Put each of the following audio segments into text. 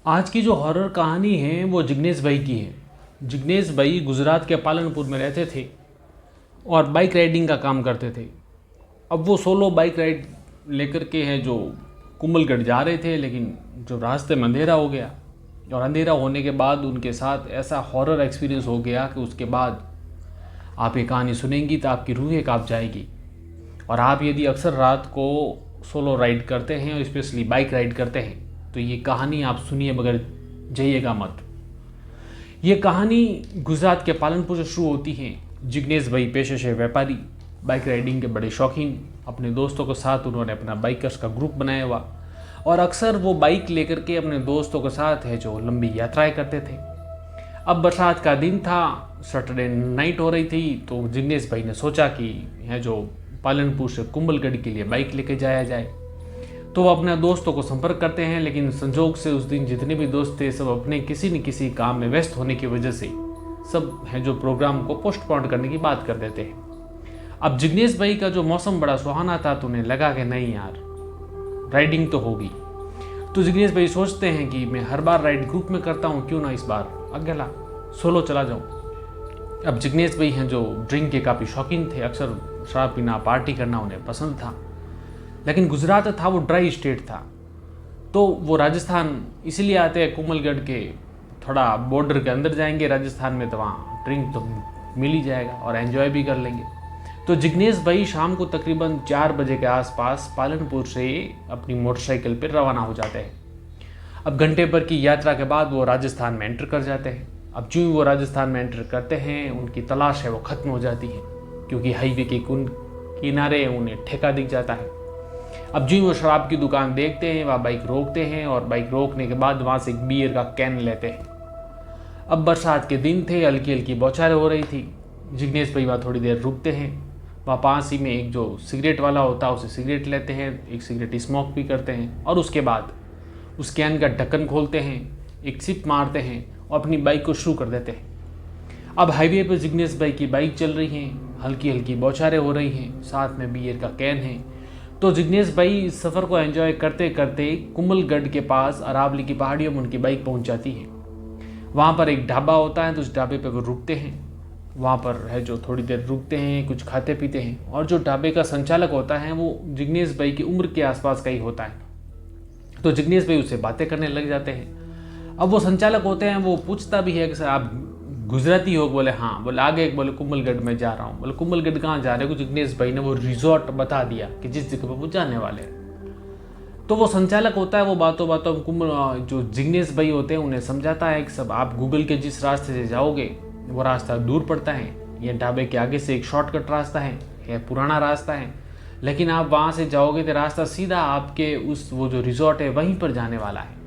आज की जो हॉरर कहानी है वो जिग्नेश भाई की है। जिग्नेश भाई गुजरात के पालनपुर में रहते थे और बाइक राइडिंग का काम करते थे। अब वो सोलो बाइक राइड लेकर के हैं जो कुंभलगढ़ जा रहे थे, लेकिन जो रास्ते में अंधेरा हो गया और अंधेरा होने के बाद उनके साथ ऐसा हॉरर एक्सपीरियंस हो गया कि उसके बाद आप ये कहानी सुनेंगी तो आपकी रूहें कांप जाएगी। और आप यदि अक्सर रात को सोलो राइड करते हैं और स्पेशली बाइक राइड करते हैं तो ये कहानी आप सुनिए मगर जाइएगा मत। ये कहानी गुजरात के पालनपुर से शुरू होती है। जिग्नेश भाई पेशे से व्यापारी, बाइक राइडिंग के बड़े शौकीन। अपने दोस्तों के साथ उन्होंने अपना बाइकर्स का ग्रुप बनाया हुआ और अक्सर वो बाइक लेकर के अपने दोस्तों के साथ है जो लंबी यात्राएं करते थे। अब बरसात का दिन था, सैटरडे नाइट हो रही थी, तो जिग्नेश भाई ने सोचा कि है जो पालनपुर से कुंभलगढ़ के लिए बाइक लेके जाया जाए। तो वो अपने दोस्तों को संपर्क करते हैं, लेकिन संजोग से उस दिन जितने भी दोस्त थे सब अपने किसी न किसी काम में व्यस्त होने की वजह से सब हैं जो प्रोग्राम को पोस्टपोन करने की बात कर देते हैं। अब जिग्नेश भाई का जो मौसम बड़ा सुहाना था तो उन्हें लगा कि नहीं यार, राइडिंग तो होगी। तो जिग्नेश भाई सोचते हैं कि मैं हर बार राइड ग्रुप में करता हूँ, क्यों ना इस बार अकेला सोलो चला जाऊँ। अब जिग्नेश भाई हैं जो ड्रिंक के काफ़ी शौकीन थे, अक्सर शराब पीना पार्टी करना उन्हें पसंद था। लेकिन गुजरात था वो ड्राई स्टेट था, तो वो राजस्थान इसलिए आते हैं कुंभलगढ़ के थोड़ा बॉर्डर के अंदर जाएंगे राजस्थान में, तो वहाँ ड्रिंक तो मिल ही जाएगा और एंजॉय भी कर लेंगे। तो जिग्नेश भाई शाम को तकरीबन 4 बजे के आसपास पालनपुर से अपनी मोटरसाइकिल पर रवाना हो जाते हैं। अब घंटे भर की यात्रा के बाद वो राजस्थान में एंटर कर जाते हैं। अब जो ही वो राजस्थान में एंटर करते हैं उनकी तलाश है वो ख़त्म हो जाती है, क्योंकि हाईवे के किनारे उन्हें ठेका दिख जाता है। अब जो वो शराब की दुकान देखते हैं वहाँ बाइक रोकते हैं और बाइक रोकने के बाद वहाँ से एक बियर का कैन लेते हैं। अब बरसात के दिन थे, हल्की हल्की बौछारें हो रही थी। जिग्नेश भाई वहाँ थोड़ी देर रुकते हैं। वहाँ पास ही में एक जो सिगरेट वाला होता है उसे सिगरेट लेते हैं, एक सिगरेट स्मोक भी करते हैं और उसके बाद उस कैन का ढक्कन खोलते हैं, एक सिप मारते हैं और अपनी बाइक को शुरू कर देते हैं। अब हाईवे पर जिग्नेश भाई की बाइक चल रही है, हल्की हल्की बौछारें हो रही हैं, साथ में बियर का कैन है। तो जिग्नेश भाई इस सफ़र को एंजॉय करते करते कुंभलगढ़ के पास अरावली की पहाड़ियों में उनकी बाइक पहुंच जाती है। वहाँ पर एक ढाबा होता है, तो उस ढाबे पे वो रुकते हैं। वहाँ पर है जो थोड़ी देर रुकते हैं, कुछ खाते पीते हैं और जो ढाबे का संचालक होता है वो जिग्नेश भाई की उम्र के आसपास का ही होता है। तो जिग्नेश भाई उससे बातें करने लग जाते हैं। अब वो संचालक होते हैं, वो पूछता भी है कि सर आप गुजराती हो? बोले हाँ। बोले आगे? बोले कुंभलगढ़ में जा रहा हूँ। बोले कुंभलगढ़ कहाँ जा रहे हो? जिग्नेश भाई ने वो रिजॉर्ट बता दिया कि जिस जगह पर वो जाने वाले हैं। तो वो संचालक होता है वो बातों बातों जो जिग्नेश भाई होते हैं उन्हें समझाता है कि सब आप गूगल के जिस रास्ते से जाओगे वो रास्ता दूर पड़ता है, ये ढाबे के आगे से एक शॉर्टकट रास्ता है, यह पुराना रास्ता है, लेकिन आप वहाँ से जाओगे तो रास्ता सीधा आपके वो जो रिजॉर्ट है वहीं पर जाने वाला है।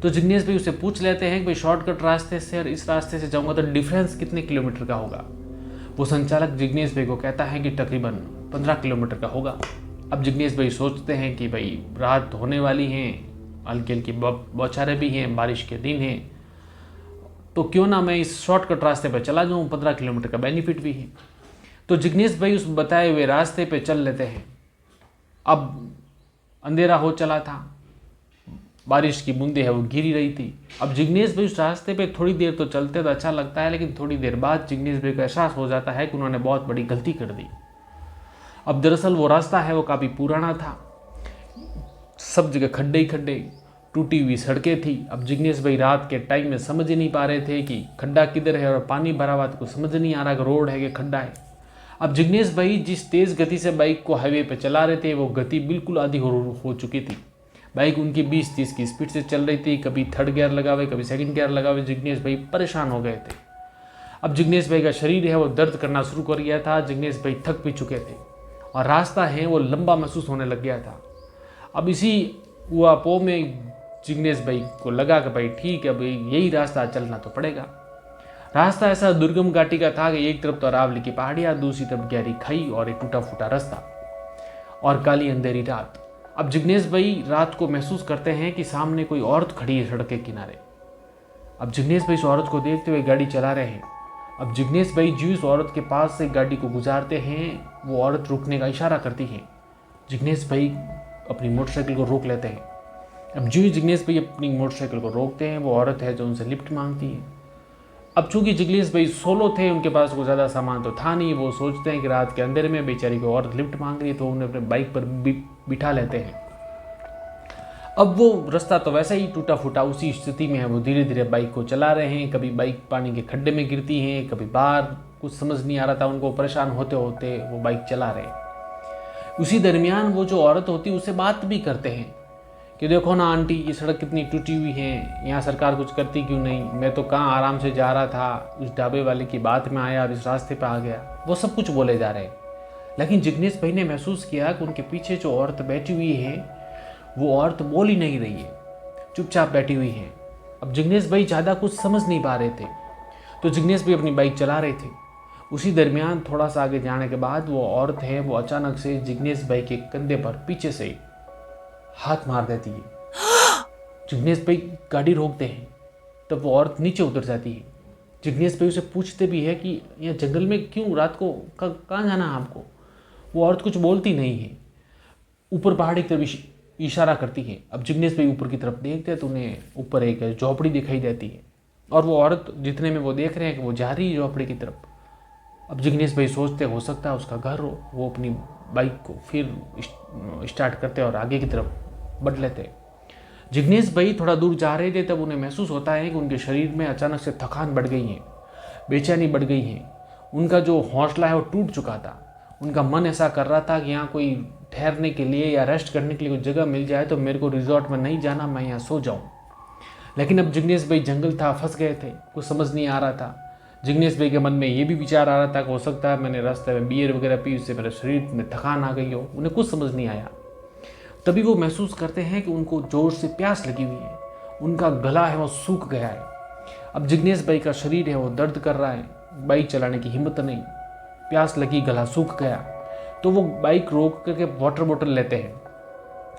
तो जिग्नेश भाई उससे पूछ लेते हैं कि भाई शॉर्टकट रास्ते से और इस रास्ते से जाऊंगा तो डिफरेंस कितने किलोमीटर का होगा? वो संचालक जिग्नेश भाई को कहता है कि तकरीबन 15 किलोमीटर का होगा। अब जिग्नेश भाई सोचते हैं कि भाई रात होने वाली है, हल्की हल्की बौछारें भी हैं, बारिश के दिन हैं, तो क्यों ना मैं इस शॉर्टकट रास्ते पर चला जाऊँ, 15 किलोमीटर का बेनिफिट भी है। तो जिग्नेश भाई उस बताए हुए रास्ते पर चल लेते हैं। अब अंधेरा हो चला था, बारिश की बूंदें है वो गिरी रही थी। अब जिग्नेश भाई उस रास्ते पे थोड़ी देर तो चलते तो अच्छा लगता है, लेकिन थोड़ी देर बाद जिग्नेश भाई को एहसास हो जाता है कि उन्होंने बहुत बड़ी गलती कर दी। अब दरअसल वो रास्ता है वो काफ़ी पुराना था, सब जगह खड्डे ही खड्डे, टूटी हुई सड़कें थी। अब जिग्नेश भाई रात के टाइम में समझ ही नहीं पा रहे थे कि खड्डा किधर है और पानी भरा हुआ तो कुछ समझ नहीं आ रहा कि रोड है कि खड्डा है। अब जिग्नेश भाई जिस तेज़ गति से बाइक को हाईवे पर चला रहे थे वो गति बिल्कुल आधी हो चुकी थी। बाइक उनकी 20-30 की स्पीड से चल रही थी, कभी थर्ड गियर लगावे कभी सेकंड गियर लगावे। जिग्नेश भाई परेशान हो गए थे। अब जिग्नेश भाई का शरीर है वो दर्द करना शुरू कर गया था, जिग्नेश भाई थक भी चुके थे और रास्ता है वो लंबा महसूस होने लग गया था। अब इसी हुआपो में जिग्नेश भाई को लगा कि भाई ठीक है, भाई यही रास्ता चलना तो पड़ेगा। रास्ता ऐसा दुर्गम घाटी का था कि एक तरफ तो अरावली की पहाड़ियाँ, दूसरी तरफ गहरी खाई और एक टूटा फूटा रास्ता और काली अंधेरी रात। अब जिग्नेश भाई रात को महसूस करते हैं कि सामने कोई औरत खड़ी है सड़क के किनारे। अब जिग्नेश भाई उस औरत को देखते हुए गाड़ी चला रहे हैं। अब जिग्नेश भाई जिस औरत के पास से गाड़ी को गुजारते हैं वो औरत रुकने का इशारा करती है। जिग्नेश भाई अपनी मोटरसाइकिल को रोक लेते हैं। अब जो ही जिग्नेश भाई अपनी मोटरसाइकिल को रोकते हैं, वो औरत है जो उनसे लिफ्ट मांगती है। अब चूंकि जिग्नेश भाई सोलो थे, उनके पास कोई ज़्यादा सामान तो था नहीं, वो सोचते हैं कि रात के अंधेरे में बेचारी को औरत लिफ्ट मांग रही है, तो उन्हें अपने बाइक पर बिठा लेते हैं। अब वो रास्ता तो वैसा ही टूटा फूटा उसी स्थिति में है, वो धीरे धीरे बाइक को चला रहे हैं। कभी बाइक पानी के खड्डे में गिरती है, कभी बाहर, कुछ समझ नहीं आ रहा था उनको, परेशान होते होते वो बाइक चला रहे। उसी दरमियान वो जो औरत होती है उससे बात भी करते हैं कि देखो ना आंटी, ये सड़क कितनी टूटी हुई है, यहाँ सरकार कुछ करती क्यों नहीं, मैं तो कहाँ आराम से जा रहा था, उस ढाबे वाले की बात में आया और इस रास्ते पे आ गया। वो सब कुछ बोले जा रहे हैं। लेकिन जिग्नेश भाई ने महसूस किया कि उनके पीछे जो औरत बैठी हुई है, वो औरत बोल ही नहीं रही है, चुपचाप बैठी हुई है। अब जिग्नेश भाई ज़्यादा कुछ समझ नहीं पा रहे थे, तो जिग्नेश भाई अपनी बाइक चला रहे थे। उसी दरमियान थोड़ा सा आगे जाने के बाद वो औरत है, वो अचानक से जिग्नेश भाई के कंधे पर पीछे से हाथ मार देती है। जिग्नेश भाई गाड़ी रोकते हैं, तब वो औरत नीचे उतर जाती है। जिग्नेश भाई उसे पूछते भी है कि यह जंगल में क्यों, रात को कहाँ जाना है आपको। वो औरत कुछ बोलती नहीं है, ऊपर पहाड़ी की तरफ इशारा करती है। अब जिग्नेश भाई ऊपर की तरफ देखते हैं तो उन्हें ऊपर एक झोपड़ी दिखाई देती है, और वो औरत जितने में वो देख रहे हैं कि वो जा रही है झोपड़ी की तरफ। अब जिग्नेश भाई सोचते हो सकता है उसका घर हो। वो अपनी बाइक को फिर स्टार्ट करते और आगे की तरफ बढ़ लेते। जिग्नेश भाई थोड़ा दूर जा रहे थे, तब उन्हें महसूस होता है कि उनके शरीर में अचानक से थकान बढ़ गई है, बेचैनी बढ़ गई है। उनका जो हौसला है वो टूट चुका था। उनका मन ऐसा कर रहा था कि यहाँ कोई ठहरने के लिए या रेस्ट करने के लिए कोई जगह मिल जाए तो मेरे को रिजॉर्ट में नहीं जाना, मैं यहाँ सो जाऊँ। लेकिन अब जिग्नेश भाई जंगल था, फंस गए थे, कुछ समझ नहीं आ रहा था। जिग्नेश भाई के मन में ये भी विचार आ रहा था कि हो सकता है मैंने रास्ते में बियर वगैरह पी, उससे मेरे शरीर में थकान आ गई हो। उन्हें कुछ समझ नहीं आया। तभी वो महसूस करते हैं कि उनको जोर से प्यास लगी हुई है, उनका गला है वो सूख गया है। अब जिग्नेश भाई का शरीर है वो दर्द कर रहा है, बाइक चलाने की हिम्मत नहीं, प्यास लगी, गला सूख गया। तो वो बाइक रोक करके वाटर बोतल लेते हैं,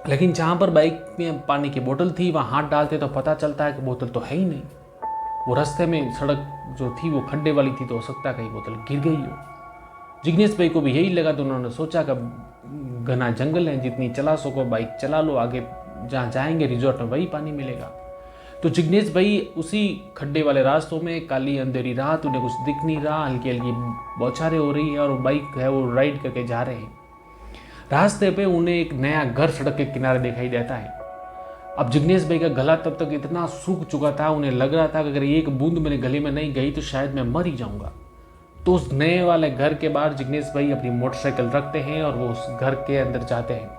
लेकिन जहाँ पर बाइक में पानी की बोतल थी वहाँ हाथ डालते तो पता चलता है कि बोतल तो है ही नहीं। वो रास्ते में सड़क जो थी वो खड्डे वाली थी, तो हो सकता है कहीं बोतल गिर गई हो। जिग्नेश भाई को भी यही लगा, तो उन्होंने सोचा कि घना जंगल है, जितनी चला सको बाइक चला लो, आगे जहाँ जाएंगे रिजॉर्ट में वही पानी मिलेगा। तो जिग्नेश भाई उसी खड्डे वाले रास्तों में, काली अंधेरी रात, उन्हें कुछ दिख नहीं रहा, हल्की हल्की बौछारें हो रही है और वो बाइक है वो राइड करके जा रहे हैं। रास्ते पे उन्हें एक नया घर सड़क के किनारे दिखाई देता है। अब जिग्नेश भाई का गला तब तक इतना सूख चुका था, उन्हें लग रहा था कि अगर एक बूंद मेरे गले में नहीं गई तो शायद मैं मर ही जाऊंगा। तो उस नए वाले घर के बाहर जिग्नेश भाई अपनी मोटरसाइकिल रखते हैं और वो उस घर के अंदर जाते हैं,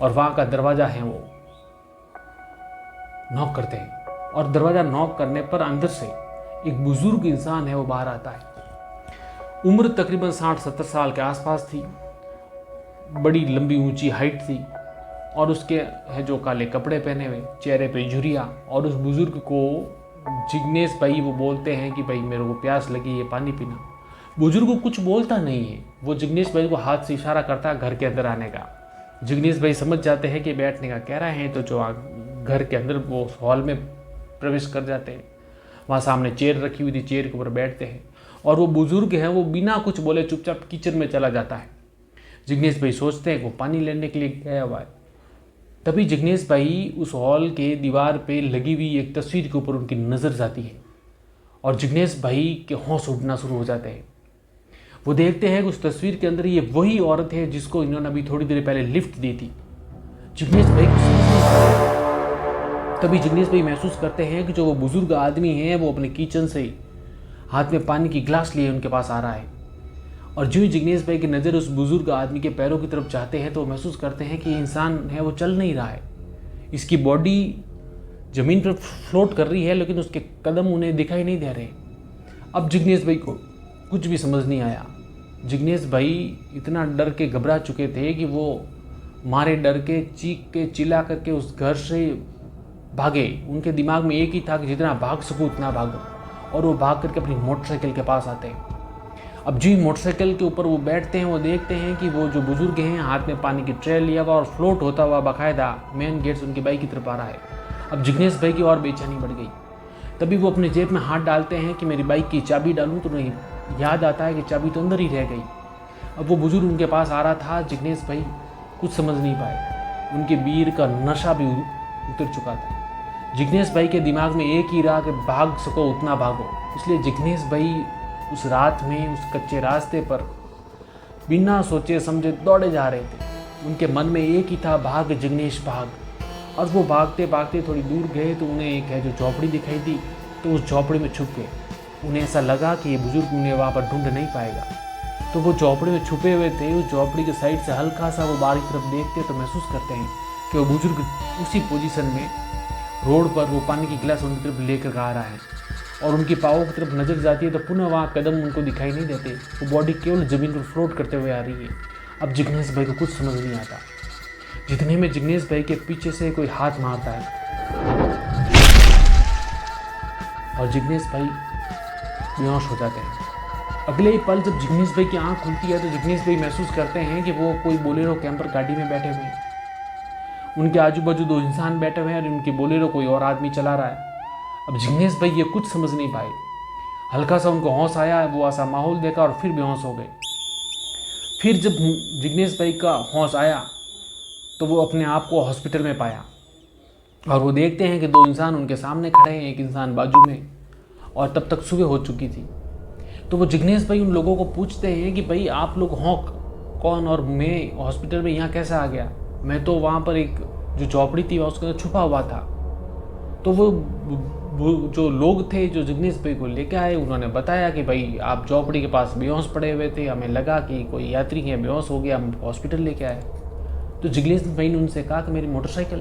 और वहाँ का दरवाज़ा है वो नॉक करते हैं, और दरवाज़ा नॉक करने पर अंदर से एक बुजुर्ग इंसान है वो बाहर आता है। उम्र तकरीबन 60-70 साल के आसपास थी, बड़ी लंबी ऊंची हाइट थी, और उसके है जो काले कपड़े पहने हुए, चेहरे पे झुर्रियाँ। और उस बुजुर्ग को जिग्नेश भाई वो बोलते हैं कि भाई मेरे को प्यास लगी है, पानी पीना। बुजुर्ग कुछ बोलता नहीं है, वो जिग्नेश भाई को हाथ से इशारा करता है घर के अंदर आने का। जिग्नेश भाई समझ जाते हैं कि बैठने का कह रहे हैं, तो जो घर के अंदर वो हॉल में प्रवेश कर जाते हैं। वहाँ सामने चेयर रखी हुई थी, चेयर के ऊपर बैठते हैं, और वो बुजुर्ग है वो बिना कुछ बोले चुपचाप किचन में चला जाता है। जिग्नेश भाई सोचते हैं वो पानी लेने के लिए गया हुआ है। तभी जिग्नेश भाई उस हॉल के दीवार पे लगी हुई एक तस्वीर के ऊपर उनकी नज़र जाती है, और जिग्नेश भाई के होश उठना शुरू हो जाते हैं। वो देखते हैं कि उस तस्वीर के अंदर ये वही औरत है जिसको इन्होंने अभी थोड़ी देर पहले लिफ्ट दी थी। जिग्नेश भाई को समझ नहीं आता। तभी जिग्नेश भाई महसूस करते हैं कि जो वो बुजुर्ग आदमी है वो अपने किचन से हाथ में पानी की गिलास लिए उनके पास आ रहा है, और जो ही जिग्नेश भाई की नज़र उस बुजुर्ग आदमी के पैरों की तरफ जाते हैं तो महसूस करते हैं कि इंसान है वो चल नहीं रहा है, इसकी बॉडी ज़मीन पर फ्लोट कर रही है, लेकिन उसके कदम उन्हें दिखाई नहीं दे रहे। अब जिग्नेश भाई को कुछ भी समझ नहीं आया। जिग्नेश भाई इतना डर के घबरा चुके थे कि वो मारे डर के चीख के चिल्ला करके उस घर से भागे। उनके दिमाग में एक ही था कि जितना भाग सकूँ उतना भागो, और वो भाग करके अपनी मोटरसाइकिल के पास आते हैं। अब जी मोटरसाइकिल के ऊपर वो बैठते हैं, वो देखते हैं कि वो जो बुजुर्ग हैं हाथ में पानी की ट्रे लिया हुआ और फ्लोट होता हुआ बाकायदा मेन गेट से उनकी बाइक की तरफ आ रहा है। अब जिग्नेश भाई की और बेचैनी बढ़ गई। तभी वो अपने जेब में हाथ डालते हैं कि मेरी बाइक की चाबी डालूं, तो नहीं याद आता है कि चाबी तो अंदर ही रह गई। अब वो बुजुर्ग उनके पास आ रहा था, जिग्नेश भाई कुछ समझ नहीं पाए। उनके वीर का नशा भी उतर चुका था। जिग्नेश भाई के दिमाग में एक ही रहा कि भाग सको उतना भागो। इसलिए जिग्नेश भाई उस रात में उस कच्चे रास्ते पर बिना सोचे समझे दौड़े जा रहे थे। उनके मन में एक ही था, भाग जिग्नेश भाग। और वो भागते भागते थोड़ी दूर गए तो उन्हें एक है जो झोपड़ी दिखाई दी, तो उस झोपड़ी में छुप गए। उन्हें ऐसा लगा कि ये बुजुर्ग उन्हें वहाँ पर ढूंढ नहीं पाएगा, तो वो झोपड़ी में छुपे हुए थे। उस झोपड़ी के साइड से हल्का सा वो बाहर की तरफ देखते तो महसूस करते हैं कि वो बुजुर्ग उसी पोजीशन में रोड पर वो पानी की गिलास उनकी तरफ लेकर आ रहा है। और उनकी पाँवों की तरफ नज़र जाती है तो पुनः वहाँ कदम उनको दिखाई नहीं देते। वो बॉडी केवल ज़मीन पर फ्लोट करते हुए आ रही है। अब जिग्नेश भाई को कुछ समझ नहीं आता। जितने में जिग्नेश भाई के पीछे से कोई हाथ मारता है और जिग्नेश भाई बेहोश हो जाते हैं। अगले ही पल जब जिग्नेश भाई की आंख खुलती है तो जिग्नेश भाई महसूस करते हैं कि वो कोई बोलेरो कैंपर गाड़ी में बैठे हुए हैं। उनके आजू बाजू दो इंसान बैठे हुए हैं और उनकी बोलेरो कोई और आदमी चला रहा है। अब जिग्नेश भाई ये कुछ समझ नहीं पाए। हल्का सा उनको होश आया, वो ऐसा माहौल देखा और फिर बेहोश हो गए। फिर जब जिग्नेश भाई का होश आया तो वो अपने आप को हॉस्पिटल में पाया और वो देखते हैं कि दो इंसान उनके सामने खड़े हैं, एक इंसान बाजू में, और तब तक सुबह हो चुकी थी। तो वो जिग्नेश भाई उन लोगों को पूछते हैं कि भाई आप लोग हों कौन और मैं हॉस्पिटल में यहाँ कैसे आ गया? मैं तो वहाँ पर एक जो झोपड़ी थी उसके अंदर छुपा हुआ था। तो वो जो लोग थे जो जिग्नेश भाई को लेके आए, उन्होंने बताया कि भाई आप झोपड़ी के पास बेहोश पड़े हुए थे, हमें लगा कि कोई यात्री है बेहोश हो गया, हम हॉस्पिटल लेके आए। तो जिग्नेश भाई ने उनसे कहा कि मेरी मोटरसाइकिल।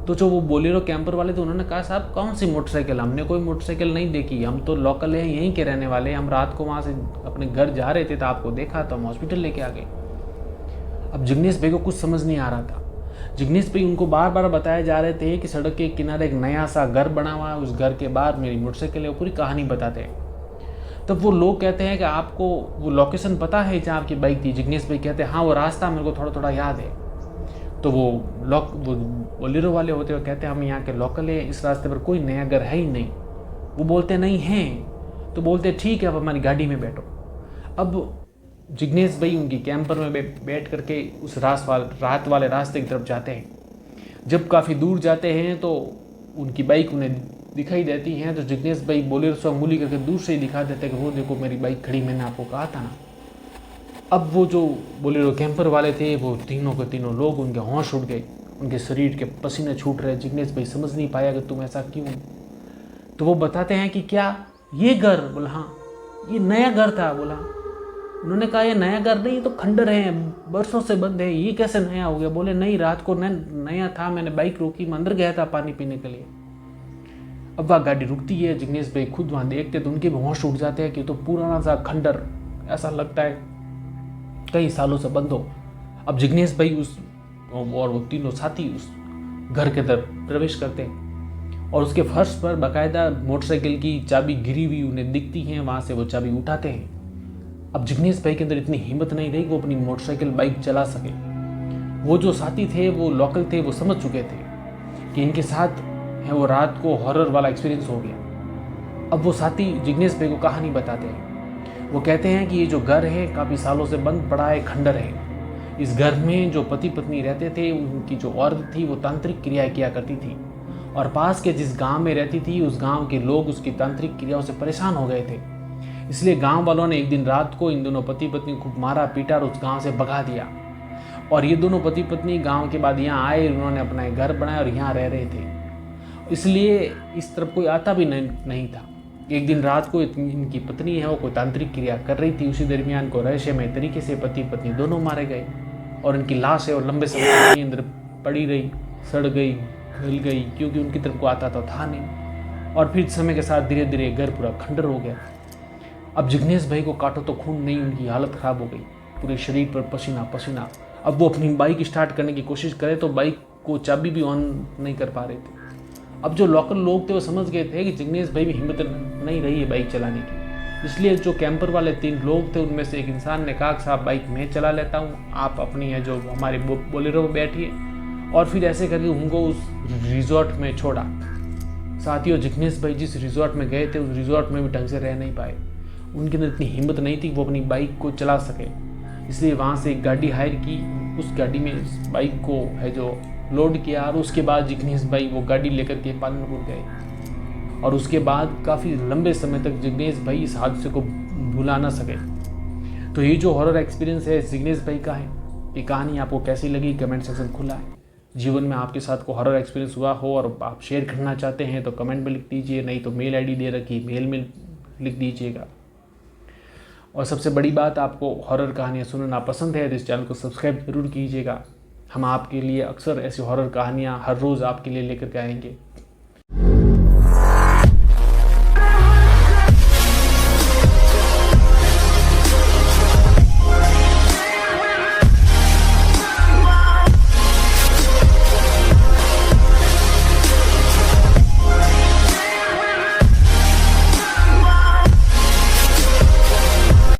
तो जो वो बोलेरो कैंपर वाले थे उन्होंने कहा साहब कौन सी मोटरसाइकिल, हमने कोई मोटरसाइकिल नहीं देखी, हम तो लोकल हैं, यहीं के रहने वाले हैं, हम रात को वहाँ से अपने घर जा रहे थे तो आपको देखा तो हम हॉस्पिटल लेके आ गए। अब जिग्नेश भाई को कुछ समझ नहीं आ रहा था। जिग्नेश भाई उनको बार बार बताए जा रहे थे कि सड़क के किनारे एक नया सा घर बना हुआ है, उस घर के बाहर मेरी मोटरसाइकिल है, वो पूरी कहानी बताते हैं। तब वो लोग कहते हैं कि आपको वो लोकेशन पता है जहाँ आपकी बाइक थी? जिग्नेश भाई कहते हैं हाँ वो रास्ता मेरे को थोड़ा थोड़ा याद है। तो वो बोलेरो वाले होते हुए कहते हैं हम यहाँ के लोकल हैं, इस रास्ते पर कोई नया घर है ही नहीं। वो बोलते नहीं हैं। तो बोलते ठीक है अब हमारी गाड़ी में बैठो। अब जिग्नेश भाई उनकी कैंपर में बैठ करके उस रात वाले रास्ते की तरफ जाते हैं। जब काफ़ी दूर जाते हैं तो उनकी बाइक उन्हें दिखाई देती हैं। तो जिग्नेश भाई बोलेरो से उंगली करके दूर से ही दिखा देते हैं कि वो देखो मेरी बाइक खड़ी, मैंने आपको कहा था ना। अब वो जो बोलेरो कैंपर वाले थे वो तीनों के तीनों लोग, उनके होश उड़ गए, उनके शरीर के पसीने छूट रहे। जिग्नेश भाई समझ नहीं पाया कि तुम ऐसा क्यों। तो वो बताते हैं कि क्या ये घर? बोला हाँ ये नया घर था। बोला उन्होंने कहा ये नया घर नहीं, तो खंडर है, बरसों से बंद है, ये कैसे नया हो गया? बोले नहीं रात को नया था, मैंने बाइक रोकी, मैं अंदर गया था पानी पीने के लिए। अब वह गाड़ी रुकती है, जिग्नेश भाई खुद वहाँ देखते तो उनके भी होश उड़ जाते हैं कि तो पुराना सा खंडर, ऐसा लगता है कई सालों से बंद हो। अब जिग्नेश भाई और वो तीनों साथी उस घर के अंदर प्रवेश करते हैं और उसके फर्श पर बाकायदा मोटरसाइकिल की चाबी गिरी हुई उन्हें दिखती हैं। वहाँ से वो चाबी उठाते हैं। अब जिग्नेश भाई के अंदर इतनी हिम्मत नहीं रही वो अपनी मोटरसाइकिल बाइक चला सके। वो जो साथी थे वो लोकल थे, वो समझ चुके थे कि इनके साथ है वो रात को हॉरर वाला एक्सपीरियंस हो गया। अब वो साथी जिग्नेश भाई को कहानी बताते हैं। वो कहते हैं कि ये जो घर है काफ़ी सालों से बंद पड़ा है, खंडर है। इस घर में जो पति पत्नी रहते थे, उनकी जो औरत थी वो तांत्रिक क्रियाएं किया करती थी और पास के जिस गांव में रहती थी उस गांव के लोग उसकी तांत्रिक क्रियाओं से परेशान हो गए थे। इसलिए गांव वालों ने एक दिन रात को इन दोनों पति पत्नी को खूब मारा पीटा और उस गांव से भगा दिया। और ये दोनों पति पत्नी गांव के बाद यहाँ आए, उन्होंने अपना घर बनाया और यहाँ रह रहे थे। इसलिए इस तरफ कोई आता भी नहीं था। एक दिन रात को इनकी पत्नी है वो कोई तांत्रिक क्रिया कर रही थी, उसी दरमियान को रहस्यमय तरीके से पति पत्नी दोनों मारे गए और इनकी लाश है और लंबे समय के अंदर पड़ी रही, सड़ गई, गल गई, क्योंकि उनकी तरफ को आता तो था नहीं। और फिर समय के साथ धीरे धीरे घर पूरा खंडर हो गया। अब जिग्नेश भाई को काटो तो खून नहीं, उनकी हालत ख़राब हो गई, पूरे शरीर पर पसीना पसीना। अब वो अपनी बाइक स्टार्ट करने की कोशिश करे तो बाइक को चाबी भी ऑन नहीं कर पा रहे थे। अब जो लोकल लोग थे वो समझ गए थे कि जिग्नेश भाई भी हिम्मत नहीं रही है बाइक चलाने की। इसलिए जो कैंपर वाले 3 लोग थे उनमें से एक इंसान ने कहा साहब बाइक मैं चला लेता हूँ, आप अपनी है जो हमारी बोलेरो में बैठिए। और फिर ऐसे करके उनको उस रिजॉर्ट में छोड़ा। साथियों जिग्नेश भाई जिस रिजॉर्ट में गए थे उस रिजॉर्ट में भी ढंग से रह नहीं पाए। उनके अंदर इतनी हिम्मत नहीं थी वो अपनी बाइक को चला सके। इसलिए वहाँ से एक गाड़ी हायर की, उस गाड़ी में इस बाइक को है जो लोड किया और उसके बाद जिग्नेश भाई वो गाड़ी लेकर के पालनपुर गए और उसके बाद काफ़ी लंबे समय तक जिग्नेश भाई इस हादसे को भुला ना सके। तो ये जो हॉरर एक्सपीरियंस है जिग्नेश भाई का है, ये कहानी आपको कैसी लगी कमेंट सेक्शन खुला है। जीवन में आपके साथ को हॉरर एक्सपीरियंस हुआ हो और आप शेयर करना चाहते हैं तो कमेंट में लिख दीजिए, नहीं तो मेल आईडी दे रखी, मेल में लिख दीजिएगा। और सबसे बड़ी बात, आपको हॉरर कहानियाँ सुनना पसंद है तो इस चैनल को सब्सक्राइब जरूर कीजिएगा। हम आपके लिए अक्सर ऐसी हॉरर कहानियाँ हर रोज़ आपके लिए लेकर के आएंगे।